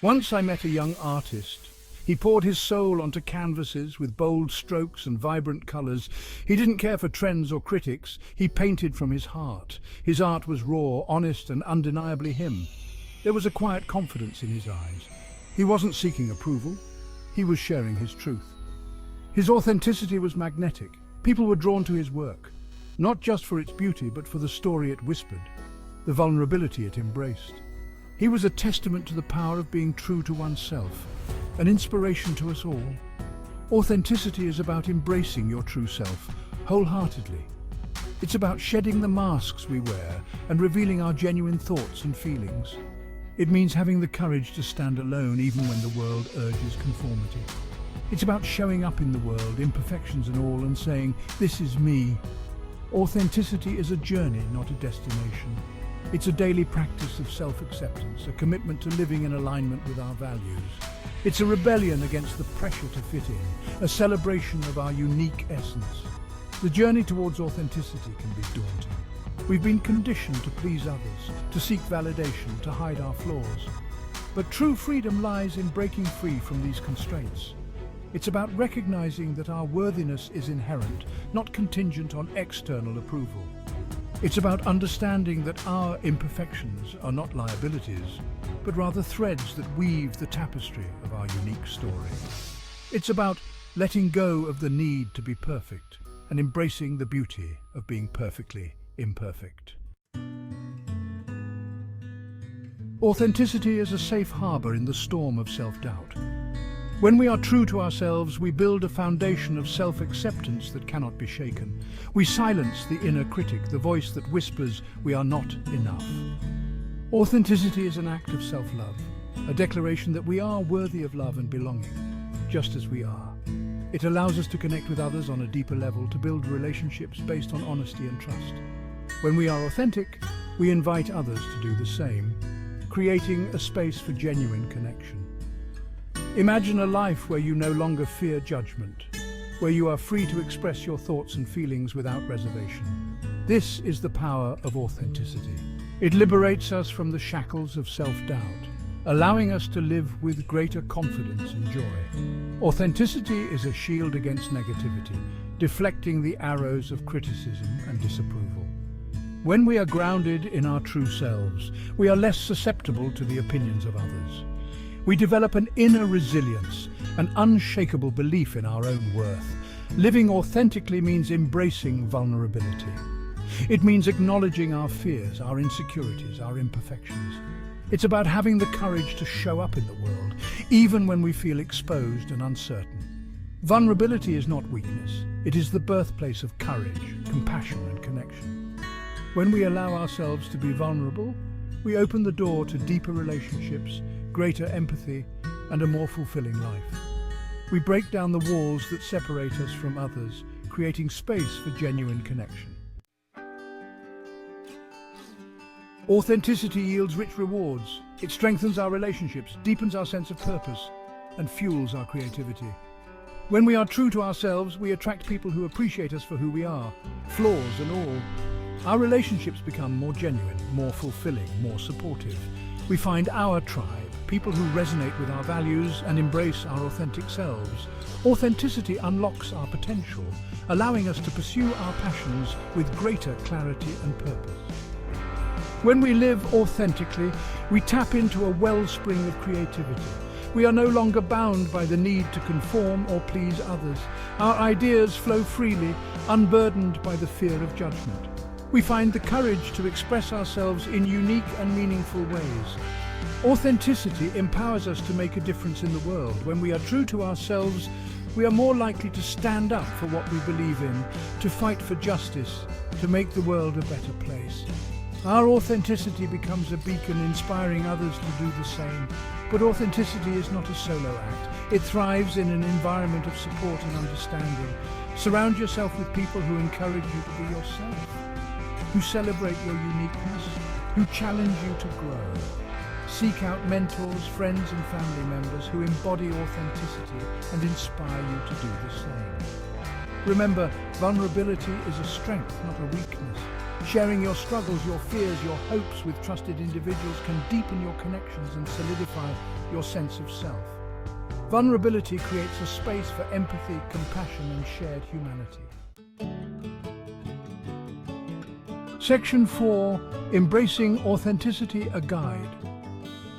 Once I met a young artist. He poured his soul onto canvases with bold strokes and vibrant colours. He didn't care for trends or critics. He painted from his heart. His art was raw, honest and undeniably him. There was a quiet confidence in his eyes. He wasn't seeking approval. He was sharing his truth. His authenticity was magnetic. People were drawn to his work, not just for its beauty, but for the story it whispered, the vulnerability it embraced. He was a testament to the power of being true to oneself, an inspiration to us all. Authenticity is about embracing your true self, wholeheartedly. It's about shedding the masks we wear and revealing our genuine thoughts and feelings. It means having the courage to stand alone even when the world urges conformity. It's about showing up in the world, imperfections and all, and saying, "This is me." Authenticity is a journey, not a destination. It's a daily practice of self-acceptance, a commitment to living in alignment with our values. It's a rebellion against the pressure to fit in, a celebration of our unique essence. The journey towards authenticity can be daunting. We've been conditioned to please others, to seek validation, to hide our flaws. But true freedom lies in breaking free from these constraints. It's about recognizing that our worthiness is inherent, not contingent on external approval. It's about understanding that our imperfections are not liabilities, but rather threads that weave the tapestry of our unique story. It's about letting go of the need to be perfect and embracing the beauty of being perfectly imperfect. Authenticity is a safe harbor in the storm of self-doubt. When we are true to ourselves, we build a foundation of self-acceptance that cannot be shaken. We silence the inner critic, the voice that whispers we are not enough. Authenticity is an act of self-love, a declaration that we are worthy of love and belonging, just as we are. It allows us to connect with others on a deeper level, to build relationships based on honesty and trust. When we are authentic, we invite others to do the same, creating a space for genuine connection. Imagine a life where you no longer fear judgment, where you are free to express your thoughts and feelings without reservation. This is the power of authenticity. It liberates us from the shackles of self-doubt, allowing us to live with greater confidence and joy. Authenticity is a shield against negativity, deflecting the arrows of criticism and disapproval. When we are grounded in our true selves, we are less susceptible to the opinions of others. We develop an inner resilience, an unshakable belief in our own worth. Living authentically means embracing vulnerability. It means acknowledging our fears, our insecurities, our imperfections. It's about having the courage to show up in the world, even when we feel exposed and uncertain. Vulnerability is not weakness. It is the birthplace of courage, compassion and connection. When we allow ourselves to be vulnerable, we open the door to deeper relationships, greater empathy, and a more fulfilling life. We break down the walls that separate us from others, creating space for genuine connection. Authenticity yields rich rewards. It strengthens our relationships, deepens our sense of purpose, and fuels our creativity. When we are true to ourselves, we attract people who appreciate us for who we are, flaws and all. Our relationships become more genuine, more fulfilling, more supportive. We find our tribe, people who resonate with our values and embrace our authentic selves. Authenticity unlocks our potential, allowing us to pursue our passions with greater clarity and purpose. When we live authentically, we tap into a wellspring of creativity. We are no longer bound by the need to conform or please others. Our ideas flow freely, unburdened by the fear of judgment. We find the courage to express ourselves in unique and meaningful ways. Authenticity empowers us to make a difference in the world. When we are true to ourselves, we are more likely to stand up for what we believe in, to fight for justice, to make the world a better place. Our authenticity becomes a beacon, inspiring others to do the same. But authenticity is not a solo act. It thrives in an environment of support and understanding. Surround yourself with people who encourage you to be yourself, who celebrate your uniqueness, who challenge you to grow. Seek out mentors, friends and family members who embody authenticity and inspire you to do the same. Remember, vulnerability is a strength, not a weakness. Sharing your struggles, your fears, your hopes with trusted individuals can deepen your connections and solidify your sense of self. Vulnerability creates a space for empathy, compassion, and shared humanity. Section 4. Embracing Authenticity, a Guide.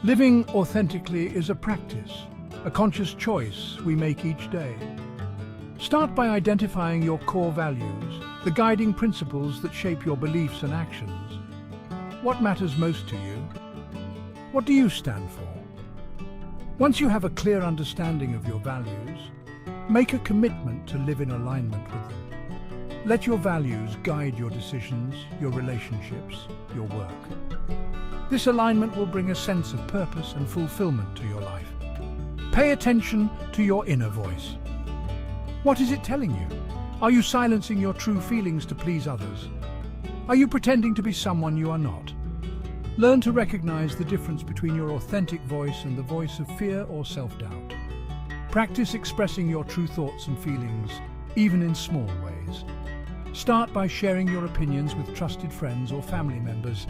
Living authentically is a practice, a conscious choice we make each day. Start by identifying your core values, the guiding principles that shape your beliefs and actions. What matters most to you? What do you stand for? Once you have a clear understanding of your values, make a commitment to live in alignment with them. Let your values guide your decisions, your relationships, your work. This alignment will bring a sense of purpose and fulfillment to your life. Pay attention to your inner voice. What is it telling you? Are you silencing your true feelings to please others? Are you pretending to be someone you are not? Learn to recognize the difference between your authentic voice and the voice of fear or self-doubt. Practice expressing your true thoughts and feelings, even in small ways. Start by sharing your opinions with trusted friends or family members.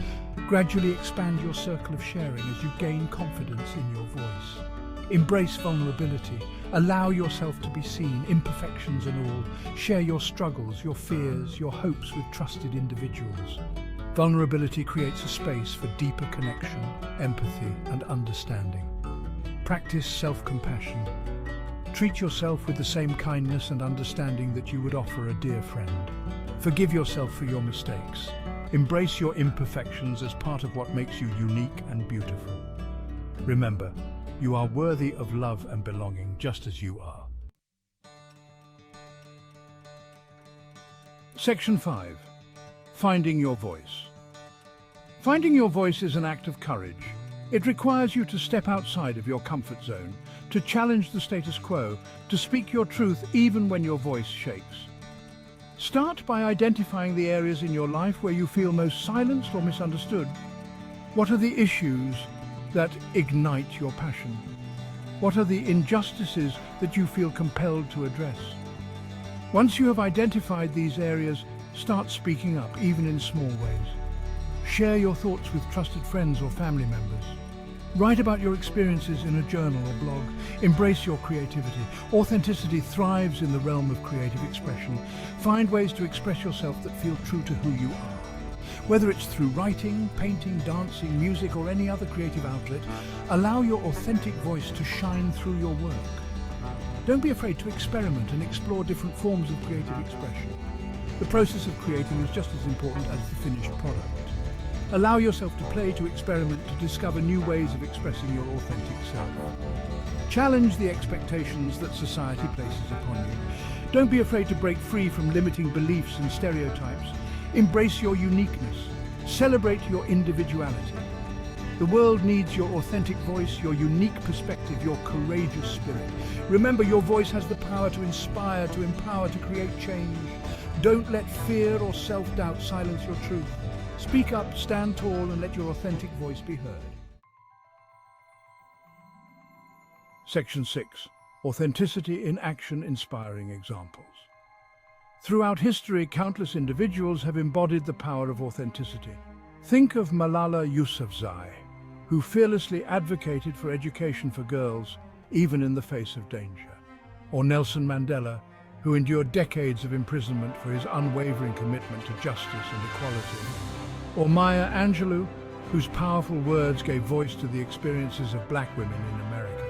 Gradually expand your circle of sharing as you gain confidence in your voice. Embrace vulnerability. Allow yourself to be seen, imperfections and all. Share your struggles, your fears, your hopes with trusted individuals. Vulnerability creates a space for deeper connection, empathy, and understanding. Practice self-compassion. Treat yourself with the same kindness and understanding that you would offer a dear friend. Forgive yourself for your mistakes. Embrace your imperfections as part of what makes you unique and beautiful. Remember, you are worthy of love and belonging just as you are. Section 5. Finding your voice. Finding your voice is an act of courage. It requires you to step outside of your comfort zone, to challenge the status quo, to speak your truth even when your voice shakes. Start by identifying the areas in your life where you feel most silenced or misunderstood. What are the issues that ignite your passion? What are the injustices that you feel compelled to address? Once you have identified these areas, start speaking up, even in small ways. Share your thoughts with trusted friends or family members. Write about your experiences in a journal or blog. Embrace your creativity. Authenticity thrives in the realm of creative expression. Find ways to express yourself that feel true to who you are. Whether it's through writing, painting, dancing, music, or any other creative outlet, allow your authentic voice to shine through your work. Don't be afraid to experiment and explore different forms of creative expression. The process of creating is just as important as the finished product. Allow yourself to play, to experiment, to discover new ways of expressing your authentic self. Challenge the expectations that society places upon you. Don't be afraid to break free from limiting beliefs and stereotypes. Embrace your uniqueness. Celebrate your individuality. The world needs your authentic voice, your unique perspective, your courageous spirit. Remember, your voice has the power to inspire, to empower, to create change. Don't let fear or self-doubt silence your truth. Speak up, stand tall, and let your authentic voice be heard. Section 6. Authenticity in action, inspiring examples. Throughout history, countless individuals have embodied the power of authenticity. Think of Malala Yousafzai, who fearlessly advocated for education for girls, even in the face of danger. Or Nelson Mandela, who endured decades of imprisonment for his unwavering commitment to justice and equality. Or Maya Angelou, whose powerful words gave voice to the experiences of black women in America.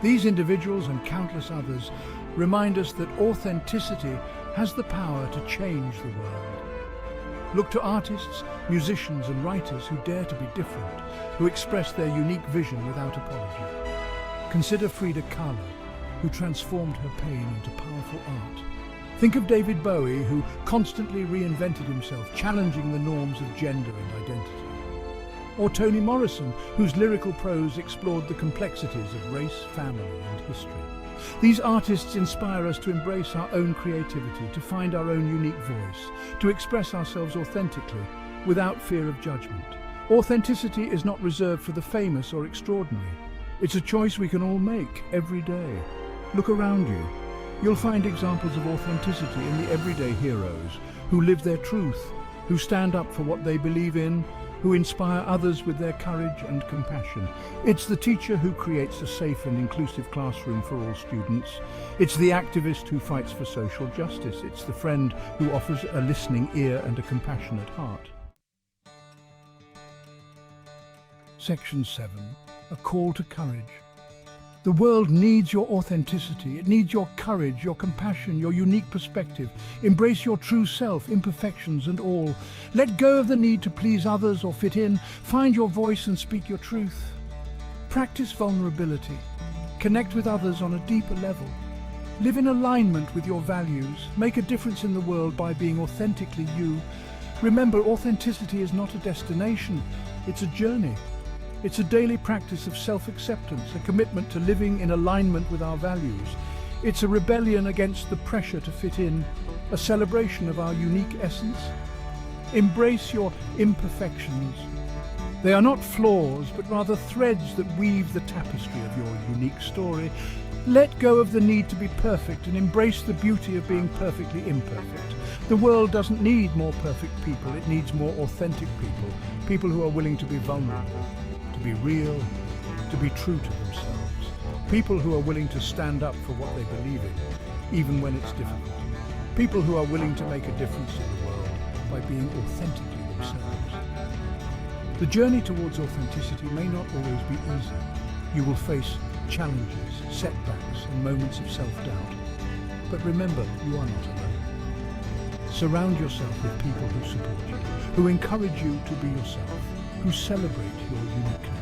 These individuals and countless others remind us that authenticity has the power to change the world. Look to artists, musicians and writers who dare to be different, who express their unique vision without apology. Consider Frida Kahlo, who transformed her pain into powerful art. Think of David Bowie, who constantly reinvented himself, challenging the norms of gender and identity. Or Toni Morrison, whose lyrical prose explored the complexities of race, family, and history. These artists inspire us to embrace our own creativity, to find our own unique voice, to express ourselves authentically, without fear of judgment. Authenticity is not reserved for the famous or extraordinary. It's a choice we can all make every day. Look around you. You'll find examples of authenticity in the everyday heroes who live their truth, who stand up for what they believe in, who inspire others with their courage and compassion. It's the teacher who creates a safe and inclusive classroom for all students. It's the activist who fights for social justice. It's the friend who offers a listening ear and a compassionate heart. Section 7. A call to courage. The world needs your authenticity. It needs your courage, your compassion, your unique perspective. Embrace your true self, imperfections and all. Let go of the need to please others or fit in. Find your voice and speak your truth. Practice vulnerability. Connect with others on a deeper level. Live in alignment with your values. Make a difference in the world by being authentically you. Remember, authenticity is not a destination, it's a journey. It's a daily practice of self-acceptance, a commitment to living in alignment with our values. It's a rebellion against the pressure to fit in, a celebration of our unique essence. Embrace your imperfections. They are not flaws, but rather threads that weave the tapestry of your unique story. Let go of the need to be perfect and embrace the beauty of being perfectly imperfect. The world doesn't need more perfect people, it needs more authentic people, people who are willing to be vulnerable, to be real, to be true to themselves. People who are willing to stand up for what they believe in, even when it's difficult. People who are willing to make a difference in the world by being authentically themselves. The journey towards authenticity may not always be easy. You will face challenges, setbacks, and moments of self-doubt. But remember, you are not alone. Surround yourself with people who support you, who encourage you to be yourself, who celebrate your uniqueness.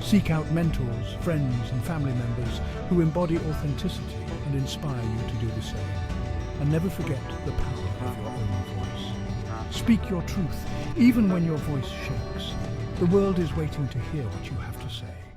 Seek out mentors, friends and family members who embody authenticity and inspire you to do the same. And never forget the power of your own voice. Speak your truth, even when your voice shakes. The world is waiting to hear what you have to say.